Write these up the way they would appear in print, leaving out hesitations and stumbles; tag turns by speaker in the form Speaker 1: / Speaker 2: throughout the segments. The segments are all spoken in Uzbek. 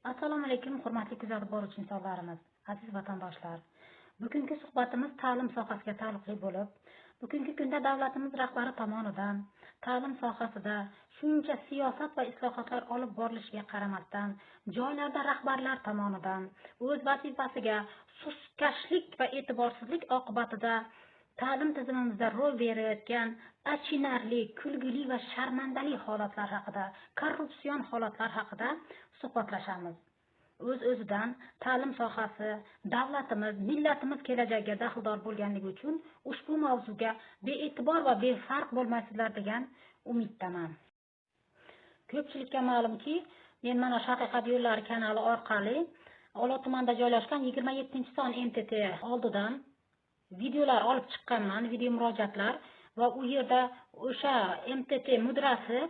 Speaker 1: Assalomu alaykum, hurmatli kuzatib boruvchi insonlarimiz, aziz vatandoshlar. Bugungi suhbatimiz ta'lim sohasiga taalluqli bo'lib, bugungi kunda davlatimiz rahbari tomonidan ta'lim sohasida shuncha siyosat va islohotlar olib borilishiga qaramasdan, joylarda rahbarlar tomonidan o'z vazifasiga sustkashlik va e'tiborsizlik oqibatida ta'lim tizimimizda ro'y berayotgan achinarli, kulgili va sharmandali holatlar haqida, korrupsion holatlar haqida suhbatlashamiz. O'z-o'zidan ta'lim sohasi, davlatimiz, millatimiz kelajagiga daxldor bo'lganligi uchun ushbu mavzuga bee'tibor va befarq bo'lmaysizlar degan umiddaman. Ko'pchilikka ma'lumki, men mana Haqiqat yo'llari kanali orqali Olot tumanida joylashgan 27-son MTT oldidan videolar olib chiqqanman, video murojaatlar va u yerda o'sha MTT mudrasi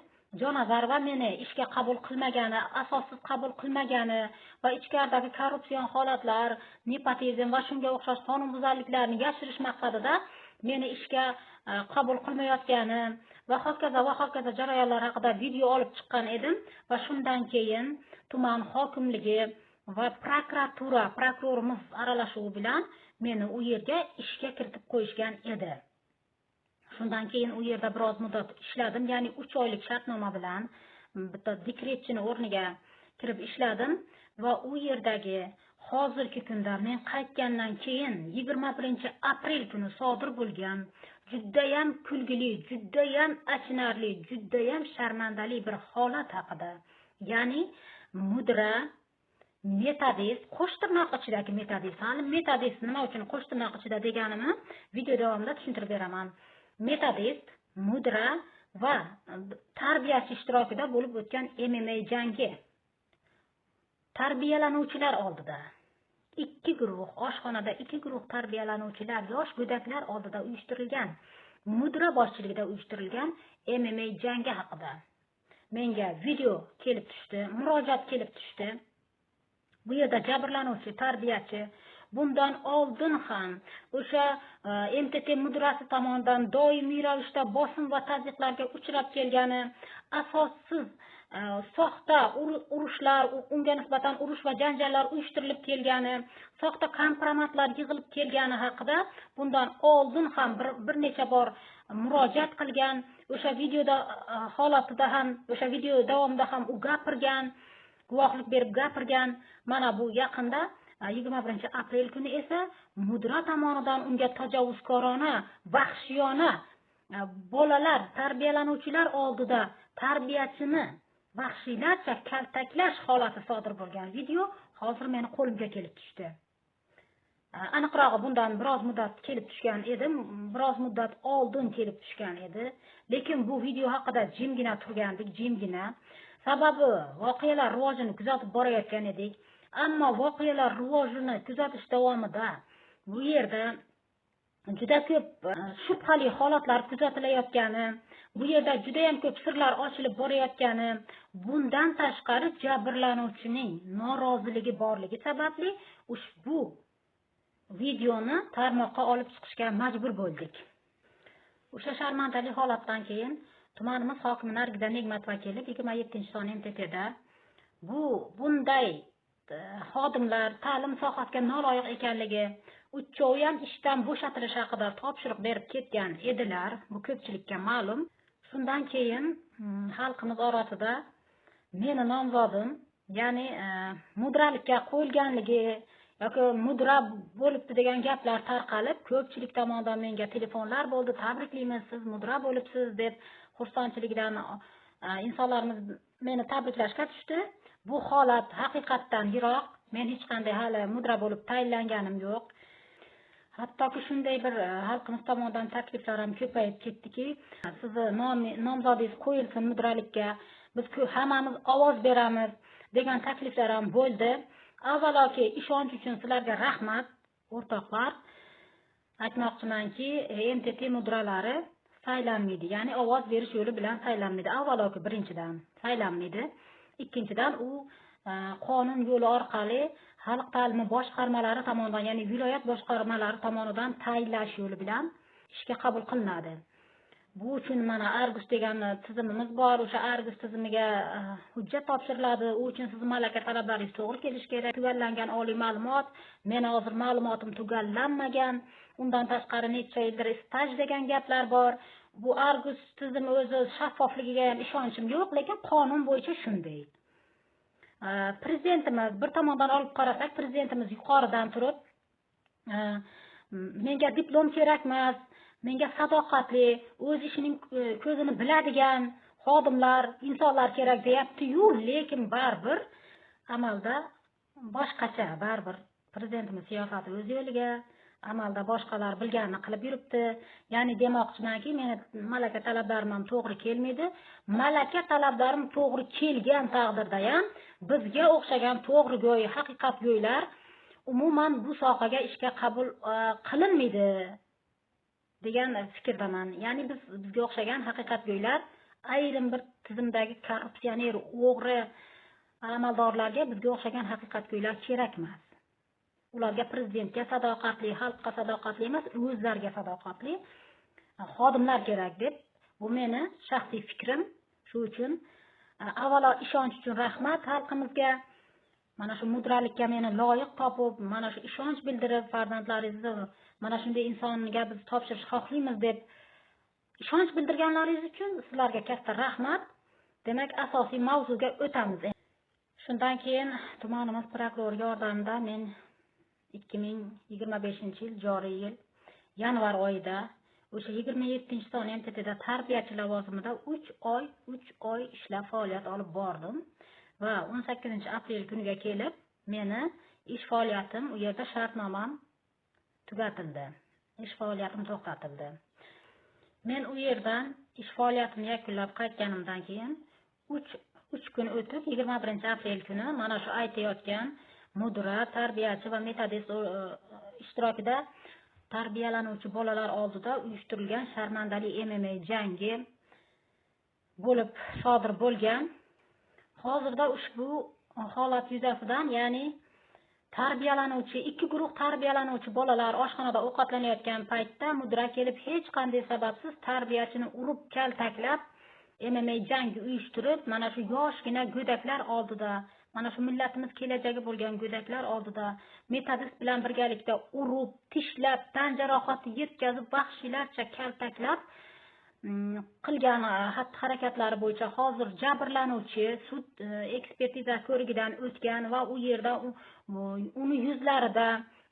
Speaker 1: Jonazarova meni ishga qabul qilmagani, asossiz qabul qilmagani va ichkaridagi korrupsion holatlar, nepotizm va shunga o'xshash qonunbuzarliklarni yashirish maqsadida meni ishga qabul qilmayotgani va hokazo jarayonlar haqida video olib chiqqan edim va shundan keyin tuman hokimligi va prokurorimiz aralashuvi bilan meni u yerga ishga kiritib qo'yishgan edi. Shundan keyin u yerda biroz muddat ishladim, ya'ni 3 oylik shartnoma bilan bitta dekretchini o'rniga kirib ishladim va u yerdagi hozirgi kunda men qaytgandan keyin 21-aprel kuni sodir bo'lgan juddayam kulgili, juddayam achinarli, juddayam sharmandali bir holat haqida, ya'ni mudra metodist, qo'sh tirnoq ichidagi metodist. Metodist nima uchun qo'sh tirnoq ichida deganimni video davomida tushuntirib beraman. Metodist, mudra va tarbiyachi ishtirokida bo'lib o'tgan MMA jangi. Tarbiyalanuvchilar oldida 2 guruh, oshxonada 2 guruh tarbiyalanuvchilar, yosh go'daklar oldida uyushtirilgan, mudra boshchiligida uyushtirilgan MMA jangi haqida menga video kelib tushdi, murojaat kelib tushdi. Bu yerda jabrlanuvchi tarbiyachi bundan oldin ham o'sha MTT mudrasi tomonidan doimiy ravishda bosim va tazyiqlarga uchrab kelgani, asossiz soxta urushlar, unga nisbatan urush va janjallar uyushtirilib kelgani, soxta kompromatlar yig'ilib kelgani haqida bundan oldin ham bir necha bor murojaat qilgan, o'sha videoda holatida ham, o'sha video davomida ham u gapirgan, guvohlik berib gapirgan. Mana bu yaqinda 21-aprel kuni esa mudra tomonidan unga tajovuzkorona, vahshiyona bolalar, tarbiyalanuvchilar oldida tarbiyachini vahshiylarcha kaltaklash holati sodir bo'lgan video hozir meni qo'limga kelib tushdi. Aniqrog'i bundan biroz muddat kelib tushgan edi, biroz muddat oldin kelib tushgan edi, lekin bu video haqida jimgina turgandik, jimgina. Sababi voqealar rivojini kuzatib borayotgan edik. Ammo voqealar rivojini kuzatish davomida bu yerda juda ko'p shubhali holatlar kuzatilayotgani, bu yerda juda ham ko'p sirlar ochilib borayotgani, bundan tashqari jabrlanuvchining noroziligi borligi sababli ushbu videoni tarmoqqa olib chiqishga majbur bo'ldik. O'sha sharmandali holatdan keyin tumanimiz hokimi Nargida Negmatova kelib 27-son MTTda bunday xodimlar ta'lim sohasiga noloyiq ekanligi, uchovi ham ishdan bo'shatilish haqida topshiriq berib ketgan edilar. Bu ko'pchilikka ma'lum. Shundan keyin xalqimiz orasida meni nomzodim, ya'ni mudralikka qo'yilganligi yoki mudra bo'libdi degan gaplar tarqalib, ko'pchilik tomonidan menga telefonlar bo'ldi, tabriklaymiz, siz mudra bo'libsiz deb xursandchilikdan insonlarimiz meni tabriklashga tushdi. Bu holat haqiqatdan yiroq. Men hech qanday hali mudra bo'lib tayinlanganim yo'q. Hattoki shunday bir xalqimiz tomonidan takliflar ham ko'payib ketdiki, sizni nomzodingiz qo'yilsin mudralikka, biz hammamiz ovoz beramiz degan takliflar ham bo'ldi. Avvaloki ishonch uchun sizlarga rahmat, o'rtoqlar. Aytmoqchimanki, MTT mudralari saylanmaydi, ya'ni ovoz berish yo'li bilan saylanmaydi. Avvaloki birinchidan saylanmaydi. Ikkinchidan u qonun yo'li orqali xalq ta'limi boshqarmalari tomonidan, ya'ni viloyat boshqarmalari tomonidan tayinlash yo'li bilan ishga qabul qilinadi. Bu uchun mana Argus degan tizimimiz bor. O'sha Argus tizimiga hujjat topshiriladi. U uchun siz malaka talablaringiz to'g'ri kelishi kerak. Tugallangan oliy ma'lumot, men hozir ma'lumotim tugallanmagan. Undan tashqari necha yildir staj degan gaplar bor. Bu Argus tizimi o'zi shaffofligiga ham ishonchim yo'q, lekin qonun bo'yicha shunday. Prezidentimiz bir tomondan olib qarasak, prezidentimiz yuqoridan turib, menga diplom kerak emas, menga sadoqatli, o'z ishining ko'zini biladigan xodimlar, insonlar kerak deyapti-yu, lekin baribir amalda boshqacha, baribir prezidentimiz siyosati o'z yo'liga, amalda boshqalar bilganini qilib yuribdi. Ya'ni demoqchimanki, meni malaka talablarim ham to'g'ri kelmaydi. Malaka talablarim to'g'ri kelgan taqdirda ham bizga o'xshagan to'g'rigo'y, haqiqatgo'ylar umuman bu sohaga ishga qabul qilinmaydi degan fikrdaman. Ya'ni bizga o'xshagan haqiqatgo'ylar ayrim bir tizimdagi korrupsioner, o'g'ri amaldorlarga bizga o'xshagan haqiqatgo'ylar kerak emas. Ularga prezidentga sadoqatli, xalqqa sadoqatli emas, o'zlariga sadoqatli xodimlar kerak deb, bu meni shaxsiy fikrim. Shu uchun avvalo ishonch uchun rahmat xalqimizga. Mana shu mudralikka meni loyiq topib, mana shu ishonch bildirib, farzandlaringizni mana shunday insonga biz topshirish xohlaymiz deb ishonch bildirganlaringiz uchun sizlarga katta rahmat. Demak, asosiy mavzuga o'tamiz. Shundan keyin tumanimiz prokurori yordamida men 2025-yil joriy yil yanvar oyida o'sha 27-son MTTda tarbiyachi lavozimida 3 oy ishlab faoliyat olib bordim va 18-aprel kuniga kelib meni ish faoliyatim, u yerda shartnomam tugatildi. Ish faoliyatim to'xtatildi. Men u yerdan ish faoliyatimni yakunlab qaytganimdan keyin 3 kun o'tib 21-aprel kuni mana shu aytayotgan mudira, tarbiyachi va metodist ishtirokida tarbiyalanuvchi bolalar oldida uyushtirilgan sharmandali MMA jangi bo'lib sodir bo'lgan. Hozirda ushbu holat yuzasidan, ya'ni tarbiyalanuvchi, 2 guruh tarbiyalanuvchi bolalar oshxonada ovqatlanayotgan paytda mudira kelib hech qanday sababsiz tarbiyachini urib, kaltaklab, MMA jangi uyushtirib, mana shu yoshgina go'daklar oldida, mana shu millatimiz kelajagi bo'lgan go'daklar oldida metodist bilan birgalikda urib, tishlab, tan jarohati yetkazib, vahshiylarcha kaltaklab qilgan xatti-harakatlari bo'yicha hozir jabrlanuvchi sud ekspertiza ko'rigidan o'tgan va u yerda uni yuzlarida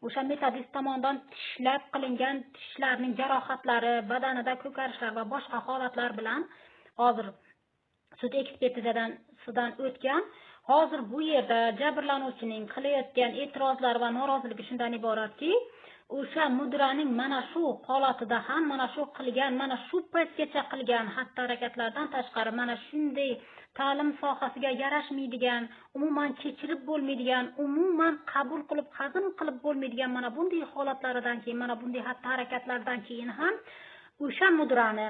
Speaker 1: o'sha metodist tomonidan tishlab qilingan tishlarning jarohatlari, badanida ko'karishlar va boshqa holatlar bilan hozir sud ekspertizadan o'tgan. Hozir bu yerda jabrlanuvchining qilayotgan e'tirozlari va noroziligi shundan iboratki, o'sha mudiraning mana shu holatida ham mana shu qilgan, mana shu paytgacha qilgan xatti-harakatlardan tashqari mana shunday ta'lim sohasiga yarashmaydigan, umuman kechirib bo'lmaydigan, umuman qabul qilib, hazm qilib bo'lmaydigan mana bunday holatlaridan keyin, mana bunday xatti-harakatlardan keyin ham o'sha mudirani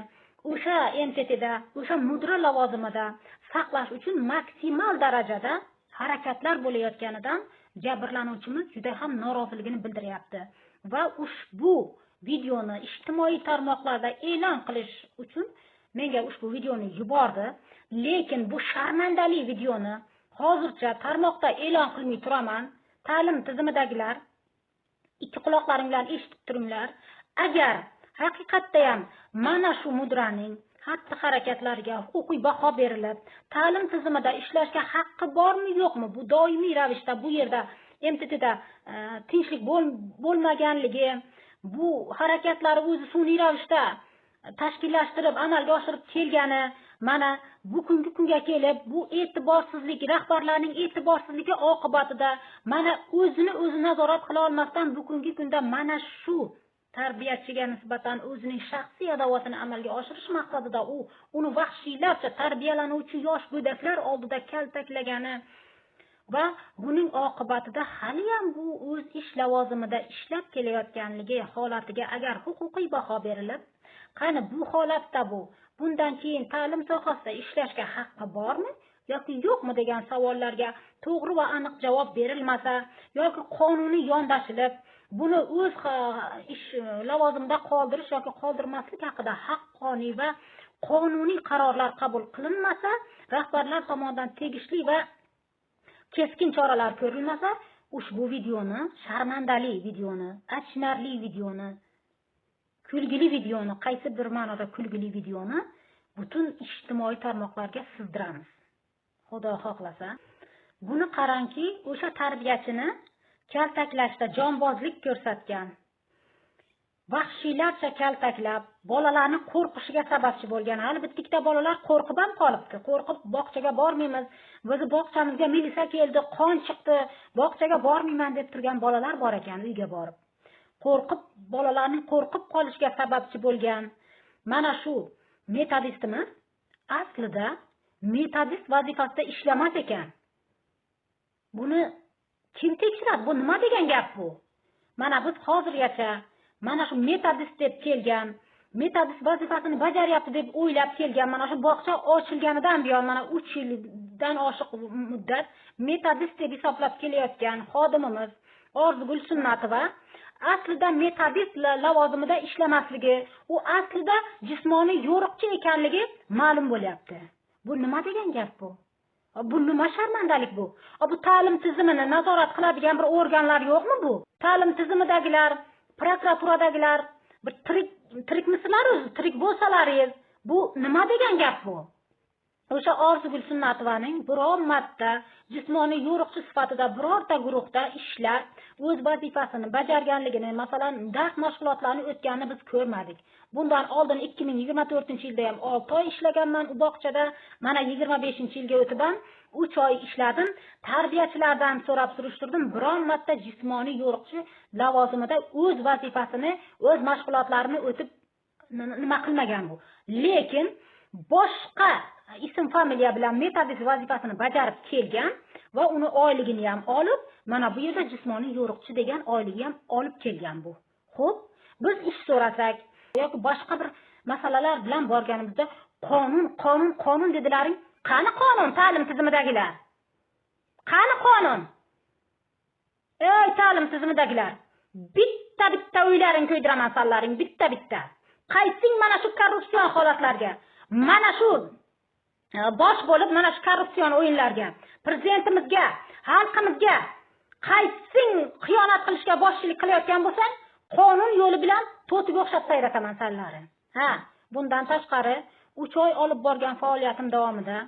Speaker 1: o'sha MTTda, o'sha mudira lavozimida saqlash uchun maksimal darajada harakatlar bo'layotganidan jabrlanuvchimiz juda ham noroziligini bildiryapti. Va ushbu videoni ijtimoiy tarmoqlarda e'lon qilish uchun menga ushbu videoni yubordi. Lekin bu sharmandali videoni hozircha tarmoqda e'lon qilmay turaman. Ta'lim tizimidagilar, 2 quloqlaring bilan eshitib turinglar. Agar haqiqatda ham mana shu mudiraning xatti-harakatlariga huquqiy baho berilib, ta'lim tizimida ishlashga haqqi bormi, yo'qmi? Bu doimiy ravishda bu yerda MTTda tinchlik bo'lmaganligi, bu harakatlari o'zi sun'iy ravishda tashkillashtirib, amalga oshirib kelgani, mana bugungi kunga kelib, bu e'tiborsizlik, rahbarlarning e'tiborsizligi oqibatida mana o'zini o'zi nazorat qila olmasdan bugungi kunda mana shu tarbiyachiga nisbatan o'zining shaxsiy adovatini amalga oshirish maqsadida uni vahshiylarcha tarbiyalanuvchi yosh go'daklar oldida kaltaklagani va buning oqibatida hali ham bu o'z ish lavozimida ishlab kelayotganligi holatiga agar huquqiy baho berilib, qani bu holatda bundan keyin ta'lim sohasida ishlashga haqqi bormi yoki yo'qmi degan savollarga to'g'ri va aniq javob berilmasa yoki qonuniy yondashilib buni o'z ish lavozimida qoldirish yoki qoldirmaslik haqida haqqoniy va qonuniy qarorlar qabul qilinmasa, rahbarlar tomonidan tegishli va keskin choralar ko'rilmasa, ushbu videoni, sharmandali videoni, achinarli videoni, kulgili videoni, qaysi bir ma'noda kulgili videoni butun ijtimoiy tarmoqlarga sizdiramiz. Xudo xohlasa. Buni qarangki, o'sha tarbiyachini kaltaklashda jonbozlik ko'rsatgan, vahshiylarcha kaltaklab, bolalarni qo'rqishiga sababchi bo'lgan. Hali bitta bolalar qo'rqib ham qolibdi. Qo'rqib bog'chaga bormaymiz. Bizni bog'chamizga militsiya keldi, qon chiqdi, bog'chaga bormayman deb turgan bolalar bor ekan uyga borib. Qo'rqib, bolalarning qo'rqib qolishiga sababchi bo'lgan. Mana shu metodistimiz aslida metodist vazifasida ishlamas ekan. Buni kim tekshiradi? Bu nima degan gap bu? Mana biz hozirgacha mana shu metodist deb kelgan, metodist vazifasini bajaryapti deb o'ylab kelgan, mana shu bog'cha ochilganidan buyon mana 3 yildan oshiq muddat metodist deb hisoblab kelayotgan xodimimiz Orzugul Sunnatova aslida metodist lavozimida ishlamasligi, u aslida jismoniy yo'riqchi ekanligi ma'lum bo'lyapti. Bu nima degan gap bu? Bu nima sharmandalik bu? Bu ta'lim tizimini nazorat qiladigan bir organlar yo'qmi bu? Ta'lim tizimidagilar, prokuraturadagilar bir tirikmisizlar o'zi, tirik bo'lsalaringiz, bu nima degan gap bu? O'sha Orzugul Sunnatovaning biror marta jismoniy yo'riqchi sifatida birorta guruhda ishlab, o'z vazifasini bajarganligini, masalan, dars mashg'ulotlarini o'tganini biz ko'rmadik. Bundan oldin 2024-yilda ham 6 oy ishlaganman u bog'chada, mana 25-yilga o'tib ham 3 oy ishladim. Tarbiyachilardan so'rab surishtirdim, biron marta jismoniy yo'riqchi lavozimida o'z vazifasini, o'z mashg'ulotlarini o'tib nima qilmagan bu. Lekin boshqa ism familiya bilan metodist vazifasini bajarib kelgan va uni oyligini ham olib, mana bu yerda jismoniy yo'riqchi degan oyligi ham olib kelgan bu. Xo'p, biz ish so'rasak yoki boshqa bir masalalar bilan borganimizda qonun dedilaring. Qani qonun ta'lim tizimidagilar? Qani qonun? Ey ta'lim tizimidagilar, bitta uylaring ko'ydiraman sanlaring, bitta. Qaysing mana shu korrupsion holatlarga, mana shu bosh bo'lib mana shu korrupsion o'yinlarga, prezidentimizga, xalqimizga qaysing xiyonat qilishga boshchilik qilayotgan bo'lsang, qonun yo'li bilan to'tiga o'xshab sayrataman sanlaring. Bundan tashqari 3 oy olib borgan faoliyatim davomida,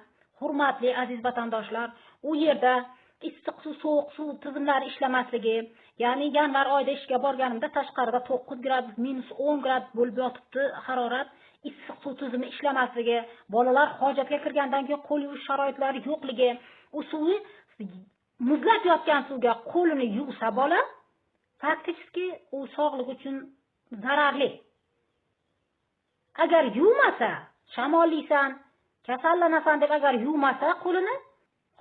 Speaker 1: hurmatli aziz vatandoshlar, u yerda issiq suv, sovuq suv tizimlari ishlamasligi, ya'ni yanvar oyida ishga borganimda tashqarida 9 gradus, -10 gradus bo'lib yotibdi harorat. Issiq suv tizimi ishlamasligi, bolalar hojatga kirgandan keyin qo'l yuvish sharoitlari yo'qligi, u suvni muzlab yotgan suvga qo'lini yuvsa bola, faktiski u sog'liq uchun zararli. Agar yuvmasa, shamollaysan, kasallanasan deb agar yuvmasa qo'lini,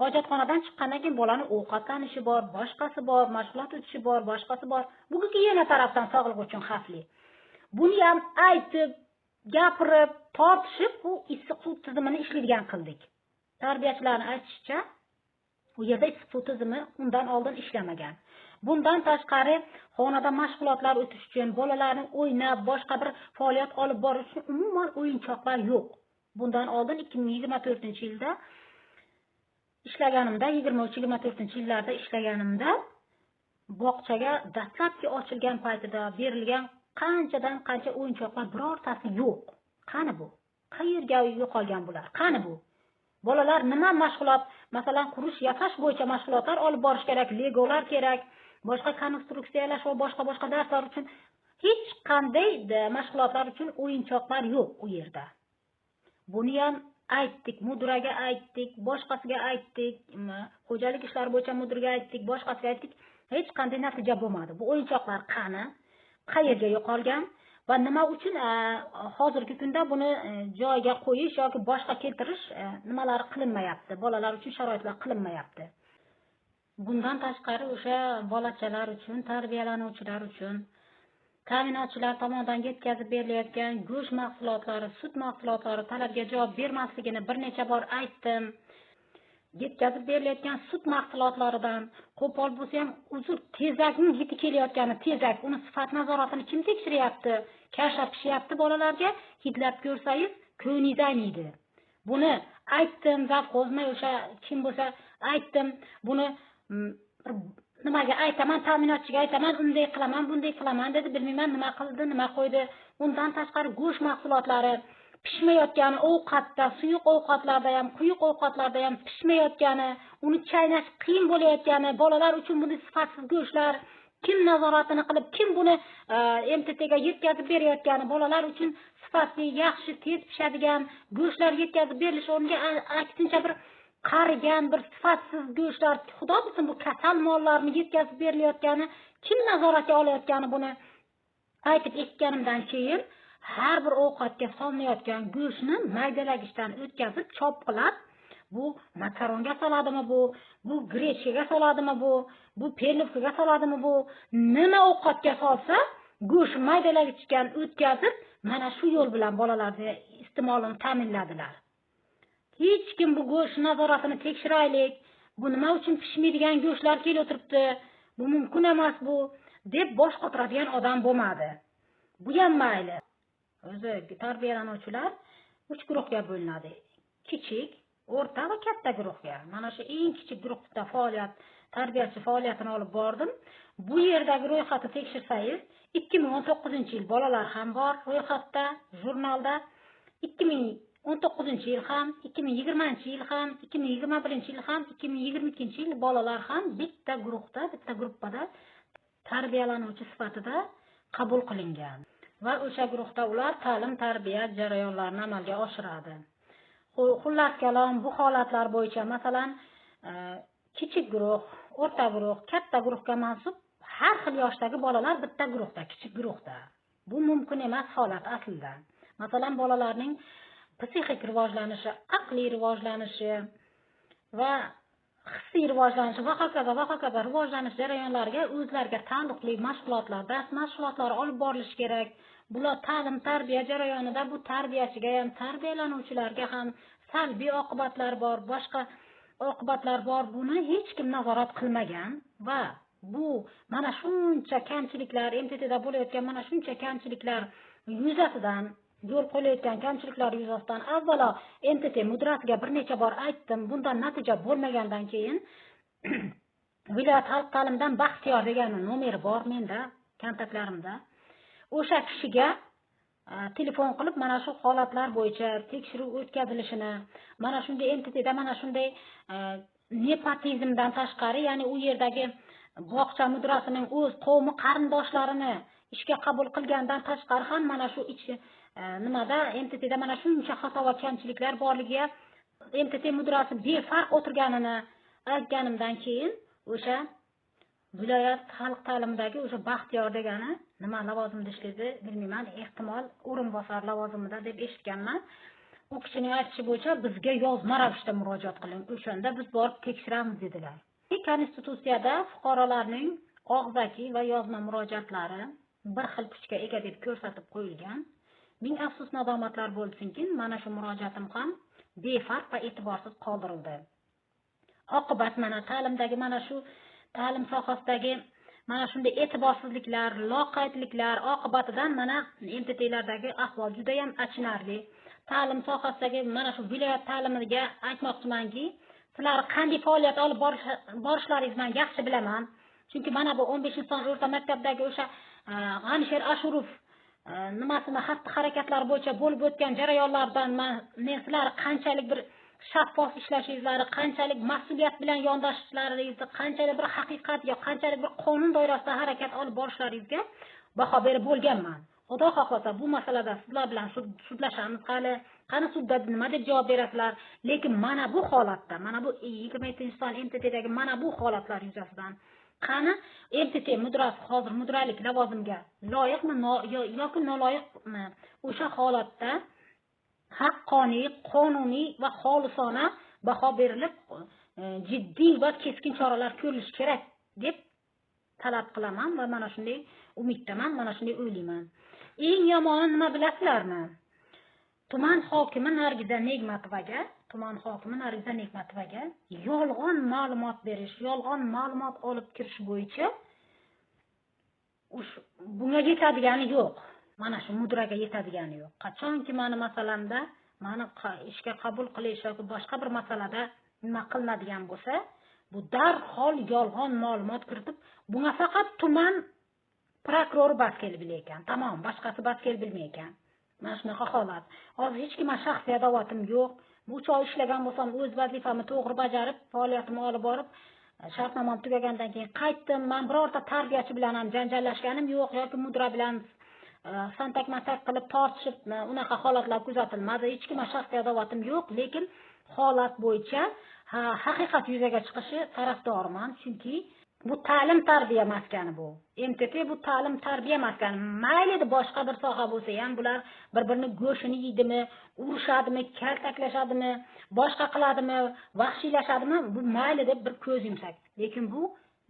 Speaker 1: hojatxonadan chiqqandan keyin bolaning ovqatlanishi bor, boshqasi bor, mashg'ulot o'tishi bor, boshqasi bor. Bu yana tarafdan sog'liq uchun xavfli. Buni ham aytib, gapirib, tortishib, bu issiq suv tizimini ishlaydigan qildik. Tarbiyachilarning aytishicha, u yerda issiq suv tizimi undan oldin ishlamagan. Bundan tashqari, xonada mashg'ulotlar o'tish uchun, bolalarning o'ynab, boshqa bir faoliyat olib borish uchun umuman o'yinchoqlar yo'q. Bundan oldin 2024-yilda ishlaganimda, 23-24-yillarda ishlaganimda bog'chaga dastlabki ochilgan paytida berilgan qanchadan qancha o'yinchoqlar birortasi yo'q. Qani bu? Qayerga yo'qolgan bular? Qani bu? Bolalar nima mashg'ulot, masalan, qurish, yasash bo'yicha mashg'ulotlar olib borish kerak, legolar kerak, boshqa konstruksiyalar va boshqa darslar uchun hech qanday mashg'ulotlar uchun o'yinchoqlar yo'q u yerda. Buni ham aytdik, mudiraga aytdik, boshqasiga aytdik, xo'jalik ishlari bo'yicha mudiraga aytdik, boshqasiga aytdik, hech qanday natija bo'lmadi. Bu o'yinchoqlar qani? Qayerga yo'qolgan va nima uchun hozirgi kunda buni joyiga qo'yish yoki boshqa keltirish nimalari qilinmayapti, bolalar uchun sharoitlar qilinmayapti. Bundan tashqari o'sha bolachalar uchun, tarbiyalanuvchilar uchun ta'minotchilar tomonidan yetkazib berilayotgan go'sht mahsulotlari, sut mahsulotlari talabga javob bermasligini bir necha bor aytdim. yetkazib berilayotgan sut mahsulotlaridan, qo'pol bo'lsa ham uzr tezakning hidi kelayotgani, tezak, uni sifat nazoratini kim tekshiryapti? Kasha pishyapti bolalarga, hidlab ko'rsangiz, ko'nglingiz ayniydi. Buni aytdim, zavqozmay o'sha kim bo'lsa aytdim, buni nimaga aytaman, ta'minotchiga aytaman, unday qilaman, bunday qilaman dedi, bilmayman nima qildi, nima qo'ydi. Undan tashqari go'sht mahsulotlari pishmayotgani, ovqatda, suyuq ovqatlarda ham, quyuq ovqatlarda ham pishmayotgani, uni chaynash qiyin bo'layotgani, bolalar uchun bunday sifatsiz go'shtlar kim nazoratini qilib, kim buni MTTga yetkazib berayotgani, bolalar uchun sifatli, yaxshi, tez pishadigan go'shtlar yetkazib berilishi o'rniga aksincha bir qarigan, bir sifatsiz go'shtlar, xudo bilsin bu kasal mollarni yetkazib berilayotgani, kim nazoratga olayotgani buni aytib eshitganimdan keyin har bir ovqatga solinayotgan go'shtni maydalagichdan o'tkazib, chopqilab, bu makaronga soladimi bu grechkaga soladimi bu perlovkaga soladimi nima ovqatga solsa, go'sht maydalagichdan o'tkazib, mana shu yo'l bilan bolalarning iste'molini ta'minladilar. Hech kim bu go'sht nazoratini tekshiraylik, bu nima uchun pishmaydigan go'shtlar kelib o'tiribdi, bu mumkin emas bu deb bosh qotiradigan odam bo'lmadi. Bu ham mayli. O'zi tarbiyalanuvchilar 3 guruhga bo'linadi. Kichik, o'rta va katta guruhga. Mana shu eng kichik guruhda tarbiyachi faoliyatini olib bordim. Bu yerdagi ro'yxatni tekshirsangiz, 2019-yil bolalar ham bor ro'yxatda, jurnalda. 2019-yil ham, 2020-yil ham, 2021-yil ham, 2022-yil bolalar ham bitta guruhda, bitta gruppada tarbiyalanuvchi sifatida qabul qilingan. Va o'sha guruhda ular ta'lim-tarbiya jarayonlarini amalga oshiradi. Xullas kalom, bu holatlar bo'yicha masalan, kichik guruh, o'rta guruh, katta guruhga mansub har xil yoshdagi bolalar bitta guruhda, kichik guruhda. Bu mumkin emas holat aslida. Masalan, bolalarning psixik rivojlanishi, aqliy rivojlanishi va hissiy rivojlanishi va hokazo rivojlanish jarayonlariga o'zlariga taalluqli mashg'ulotlar, dars mashg'ulotlari olib borilishi kerak. Bular ta'lim-tarbiya jarayonida bu tarbiyachiga ham, tarbiyalanuvchilarga ham salbiy oqibatlar bor, boshqa oqibatlar bor. Buni hech kim nazorat qilmagan va bu mana shuncha kamchiliklar, MTTda bo'layotgan mana shuncha kamchiliklar yuzasidan, yo'l qo'yilayotgan kamchiliklar yuzasidan avvalo MTT mudrasiga bir necha bor aytdim. Bundan natija bo'lmagandan keyin viloyat xalq ta'limidan Baxtiyor degan nomeri bor menda, kontaktlarimda. O'sha kishiga telefon qilib mana shu holatlar bo'yicha tekshiruv o'tkazilishini, mana shunday MTTda mana shunday nepotizmdan tashqari, ya'ni u yerdagi bog'cha mudrasining o'z qavmi qarindoshlarini ishga qabul qilgandan tashqari ham mana shu nimada MTTda mana shuncha xato va kamchiliklar borligiga MTT mudrasi befarq o'tirganini aytganimdan keyin o'sha viloyat xalq ta'limidagi o'sha Baxtiyor degani nima lavozimda ishlaydi bilmayman, ehtimol o'rinbosar lavozimida deb eshitganman. U kishining aytishi bo'yicha bizga yozma ravishda murojaat qiling, o'shanda biz borib tekshiramiz dedilar. Konstitutsiyada fuqarolarning og'zaki va yozma murojaatlari bir xil kuchga ega deb ko'rsatib qo'yilgan. Ming afsus nadomatlar bo'lsinki, mana shu murojaatim ham befarq va e'tiborsiz qoldirildi. Oqibat mana ta'limdagi mana shu ta'lim sohasidagi mana shunday e'tiborsizliklar, loqaydliklar oqibatidan mana MTTlardagi ahvol juda ham achinarli. Ta'lim sohasidagi mana shu viloyat ta'limiga aytmoqchimanki, sizlar qanday faoliyat olib borishlaringizni men yaxshi bilaman. Chunki mana bu 15-son o'rta maktabdagi o'sha G'anisher Ashurov nimasini xatti-harakatlar bo'yicha bo'lib o'tgan jarayonlardan men sizlar qanchalik bir shaffof ishlashingizni, qanchalik mas'uliyat bilan yondashishlaringizni, qanchalik bir haqiqat yoki qanchalik bir qonun doirasida harakat olib borishlaringizga baho berib bo'lganman. Xudo xohlasa bu masalada sizlar bilan sudlashamiz hali. Qani sudda nima deb javob berasizlar? Lekin mana bu holatda, mana bu 27-son MTTdagi mana bu holatlar yuzasidan qani MTT mudrasi hozir mudralik lavozimga loyiqmi yoki noloyiqmi? O'sha holatda haqqoniy, qonuniy va xolisona baho berilib, jiddiy va keskin choralar ko'rilishi kerak deb talab qilaman va mana shunday umiddaman, mana shunday o'ylayman. Eng yomoni nima bilasizlarmi? Tuman hokimi Nargiza Negmatovaga tuman hokimi Nariza Nekmatovaga yolg'on ma'lumot berish, yolg'on ma'lumot olib kirish bo'yicha bunga yetadigani yo'q. Mana shu mudraga yetadigani yo'q. Qachonki meni masalamda, meni ishga qabul qilish yoki boshqa bir masalada nima qilinadigan bo'lsa, bu darhol yolg'on ma'lumot kiritib, bunga faqat tuman prokurori bas kelib ekan. Tamom, boshqasi bas kelib bilmaydi. Mana shunaqa holat. Hozir hech kimga shaxsiy adovatim yo'q. 3 oy ishlagan bo'lsam, o'z vazifamni to'g'ri bajarib, faoliyatimni olib borib, shartnomam tugagandan keyin qaytdim. Men birorta tarbiyachi bilan ham janjallashganim yo'q yoki mudira bilan santak-masak qilib tortishib, unaqa holatlar kuzatilmadi. Hech kimga shaxsiy adovatim yo'q, lekin holat bo'yicha haqiqat yuzaga chiqishi tarafdorman, chunki bu ta'lim tarbiya maskani bu. MTT bu ta'lim tarbiya maskani. Mayli boshqa bir soha bo'lsa ham bular bir-birini go'shini yeydimi, urushadimi, kaltaklashadimi, boshqa qiladimi, vahshiylashadimi, bu mayli deb bir ko'z yumsak. Lekin bu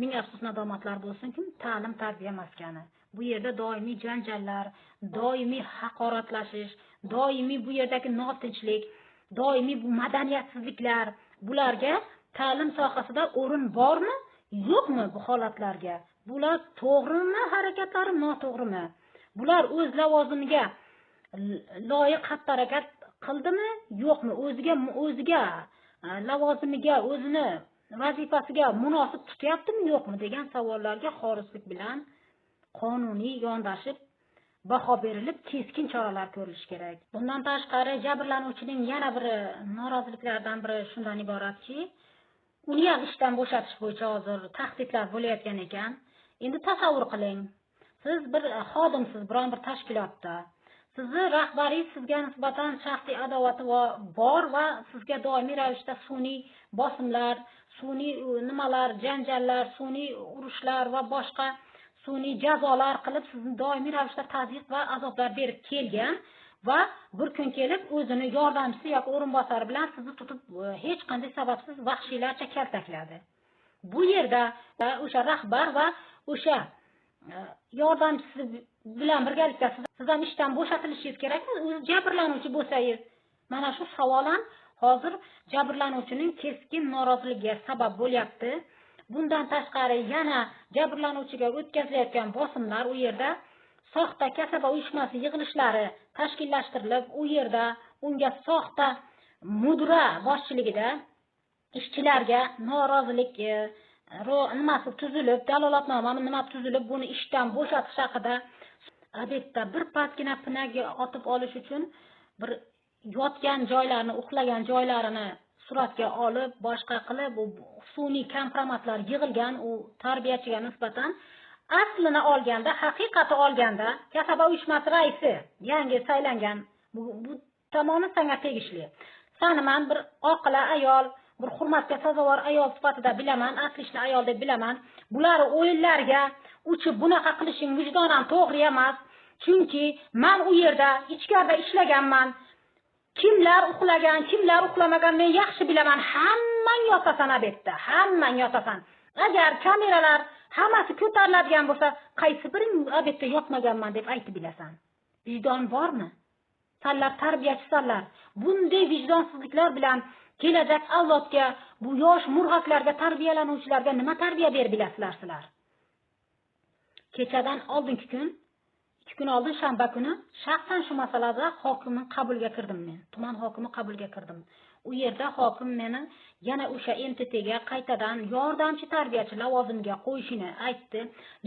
Speaker 1: ming afsus nadomatlar bo'lsin-ki, ta'lim tarbiya maskani. Bu yerda doimiy janjallar, doimiy haqoratlashish, doimiy bu yerdagi notinchlik, doimiy bu madaniyatsizliklar, bularga ta'lim sohasida o'rin bormi? Yo'qmi bu holatlarga? Bular to'g'rimi harakatlari, noto'g'rimi? Bular o'z lavozimiga loyiq xatti-harakat qildimi, yo'qmi? O'ziga lavozimiga, o'zini vazifasiga munosib tutyaptimi, yo'qmi degan savollarga xorislik bilan qonuniy yondashib baho berilib, keskin choralar ko'rilishi kerak. Bundan tashqari jabrlanuvchining yana bir noroziliklaridan biri shundan iboratki, uni ham ishdan bo'shatish bo'yicha hozir tahdidlar bo'layotgan ekan. Endi tasavvur qiling. Siz bir xodimsiz biron bir tashkilotda. Sizni rahbariy sizga nisbatan shaxsiy adovati bor va sizga doimiy ravishda sun'iy bosimlar, sun'iy nimalar, janjallar, sun'iy urushlar va boshqa sun'iy jazolar qilib sizni doimiy ravishda tazyiq va azoblar berib kelgan va bir kun kelib o'zini yordamchisi yoki o'rinbosari bilan sizni tutib hech qanday sababsiz vahshiylarcha kaltakladi. Bu yerda o'sha rahbar va o'sha yordamchisi bilan birgalikda siz ham ishdan bo'shatilishingiz kerakmi? O'zi jabrlanuvchi bo'lsangiz. Mana shu savol ham hozir jabrlanuvchining keskin noroziligiga sabab bo'lyapti. Bundan tashqari yana jabrlanuvchiga o'tkazilayotgan bosimlar, u yerda soxta kasaba uyushmasi yig'ilishlari tashkillashtirilib, u yerda unga soxta mudira boshchiligida ishchilarga norozilik nimasi tuzilib, dalolatnoma nima tuzilib, buni ishdan bo'shatish haqida adetda bir patgina pinagi otib olish uchun bir yotgan joylarini, uxlagan joylarini suratga olib, boshqa qilib, bu sun'iy kompromatlar yig'ilgan u tarbiyachiga nisbatan aslini olganda, haqiqati olganda, kasaba uyushmasi raisi yangi saylangan, bu tamomı senga tegishli. Seni men bir oqila ayol, bir hurmatga sazovor ayol sifatida bilaman, aslishli ayol deb bilaman. Bular o'yinlarga uchib bunaqa qilishing vijdonan to'g'ri emas. Chunki men u yerda ichkarida ishlaganman. Kimlar uxlagan, kimlar uxlamagan men yaxshi bilaman. Hammang yotasan albatta, hammang yotasan. Agar kameralar hammasi ko'tariladigan bo'lsa, qaysi biring albatta yotmaganman deb aytib bilasan. Vijdon bormi? Sanlar tarbiyachisanlar. Bunday vijdonsizliklar bilan kelajak avlodga, bu yosh murg'aklarga, tarbiyalanuvchilarga nima tarbiya berib bilasizlar sizlar? Kechadan oldingi kun, 2 kun oldin shanba kuni shaxsan shu masalada hokimning qabuliga kirdim men. Tuman hokimi qabuliga kirdim. U yerda hokim meni yana o'sha MTTga qaytadan yordamchi tarbiyachi lavozimiga qo'yishini aytdi.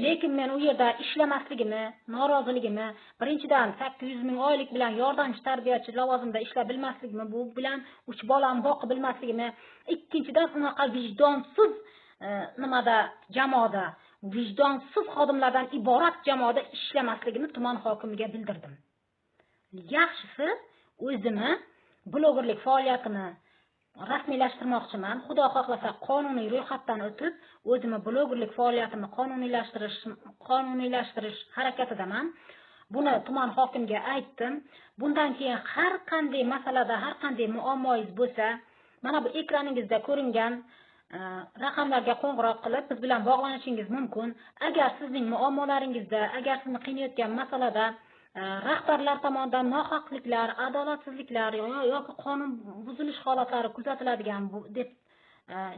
Speaker 1: Lekin men u yerda ishlamasligimni, noroziligimni, birinchidan 800 ming oylik bilan yordamchi tarbiyachi lavozimida ishlab bilmasligimni, bu bilan 3 bolam boqib bilmasligimni, ikkinchidan unaqa vijdonsiz nimada jamoada, vijdonsiz xodimlardan iborat jamoada ishlamasligimni tuman hokimiga bildirdim. Yaxshisi o'zimni blogerlik faoliyatini rasmiylashtirmoqchiman. Xudo xohlasa qonuniy ro'yxatdan o'tib, o'zimni blogerlik faoliyatimni qonuniylashtirish harakatidaman. Buni tuman hokimiga aytdim. Bundan keyin har qanday masalada, har qanday muammoingiz bo'lsa, mana bu ekraningizda ko'ringan raqamlarga qo'ng'iroq qilib biz bilan bog'lanishingiz mumkin. Agar sizning muammolaringizda, agar sizni qiynayotgan masalada rahbarlar tomonidan nohaqliklar, adolatsizliklar yoki qonun buzilish holatlari kuzatiladigan deb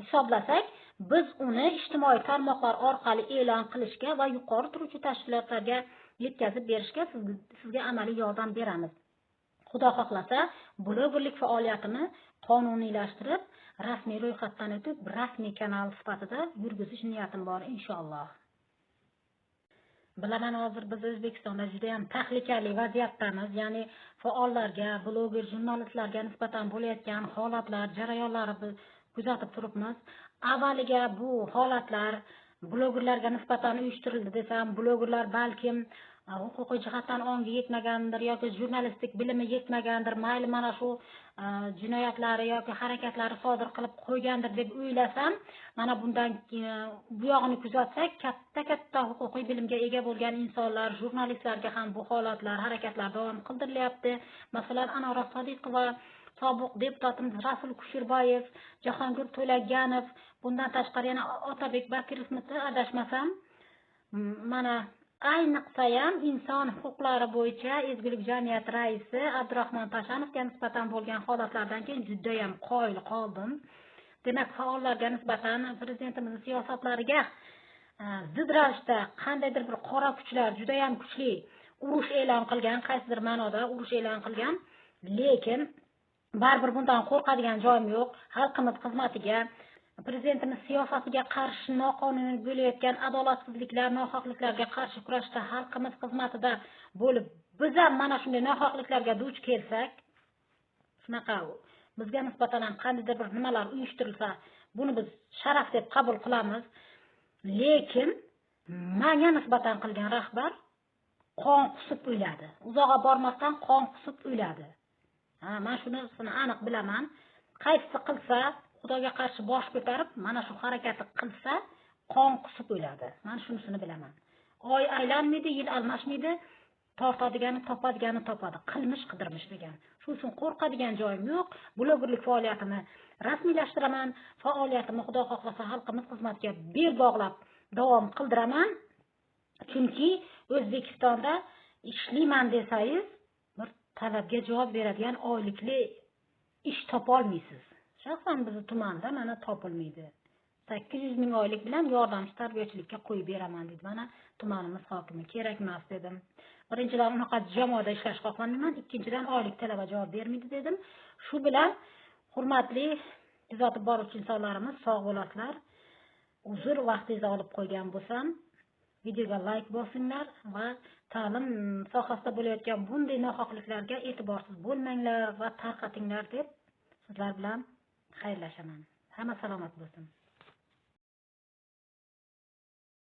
Speaker 1: hisoblasak, biz uni ijtimoiy tarmoqlar orqali e'lon qilishga va yuqori turuvchi tashkilotlarga yetkazib berishga sizga amaliy yordam beramiz. Xudo xohlasa, blogerlik faoliyatini qonuniylashtirib, rasmiy ro'yxatdan o'tib, rasmiy kanal sifatida yurgizish niyatim bor inshaalloh. Bilaman, hozir biz O'zbekistonda juda ham tahlikali vaziyatdamiz, ya'ni faollarga, bloger, jurnalistlarga nisbatan bo'layotgan holatlar, jarayonlarni biz kuzatib turibmiz. Avvaliga bu holatlar blogerlarga nisbatan uyushtirildi desam, blogerlar balkim huquqiy jihatdan ongi yetmagandir yoki jurnalistik bilimi yetmagandir, mayli mana shu jinoyatlari yoki harakatlari sodir qilib qo'ygandir deb o'ylasam, mana bundan bu yog'ini kuzatsak, katta huquqiy bilimga ega bo'lgan insonlar, jurnalistlarga ham bu holatlar, harakatlar davom qildirilyapti. Masalan, Anora Sodiqova, sobiq deputatimiz Rasul Kusherbayev, Jahongir To'laganov, bundan tashqari yana Otabek Bakirovni adashmasam, mana ayniqsa ham inson huquqlari bo'yicha ezgulik jamiyati raisi Abdurahmon Tashanovga nisbatan bo'lgan holatlardan keyin juda ham qoyil qoldim. Demak, faollarga nisbatan prezidentimizning siyosatlariga zid ravishda qandaydir bir qora kuchlar juda ham kuchli urush e'lon qilgan, qaysidir ma'noda urush e'lon qilgan, lekin baribir bundan qo'rqadigan joyim yo'q. Xalqimiz xizmatiga, prezidentimiz siyosatiga qarshi noqonuniy bo'layotgan adolatsizliklar, nohaqliklarga qarshi kurashda xalqimiz xizmatida bo'lib, biz ham mana shunday nohaqliklarga duch kelsak, shunaqa bizga nisbatan ham qandaydir bir nimalar uyushtirilsa, buni biz sharaf deb qabul qilamiz. Lekin menga nisbatan qilgan rahbar qon qusib o'yladi. Uzoqqa bormasdan qon qusib o'yladi. Men shunisini aniq bilaman. Qaysi qilsa, Xudoga qarshi bosh ko'tarib, mana shu harakatni qilsa, qon qusib o'yladi. Men shunisini bilaman. Oy aylanmaydi, yil almashmaydi, tortadigani topadigani topadi. Qilmish qidirmish degan. Shu uchun qo'rqadigan joyim yo'q. Blogerlik faoliyatini rasmiylashtiraman. Faoliyatimni Xudo xohlasa xalqimiz xizmatiga bel bog'lab davom qildiraman. Chunki O'zbekistonda ishlayman desangiz, bir talabga javob beradigan oylikli ish topa olmaysiz. Shaxsan bizni tumanda mana topilmaydi. 800 ming oylik bilan yordamchi tarbiyachilikka qo'yib beraman dedi. Mana tumanimiz hokimi kerak emas dedim. Birinchidan unaqa jamoada ishlash xohlamayman, ikkinchidan oylik talaba javob bermaydi dedim. Shu bilan hurmatli kuzatib boruvchi insonlarimiz sog' bo'lasizlar. Uzr vaqtingizni olib qo'ygan bo'lsam, videoga like bosinglar va ta'lim sohasida bo'layotgan bunday nohaqliklarga e'tiborsiz bo'lmanglar va tarqatinglar deb sizlar bilan xayrlashaman. Hamma salomat bo'lsin.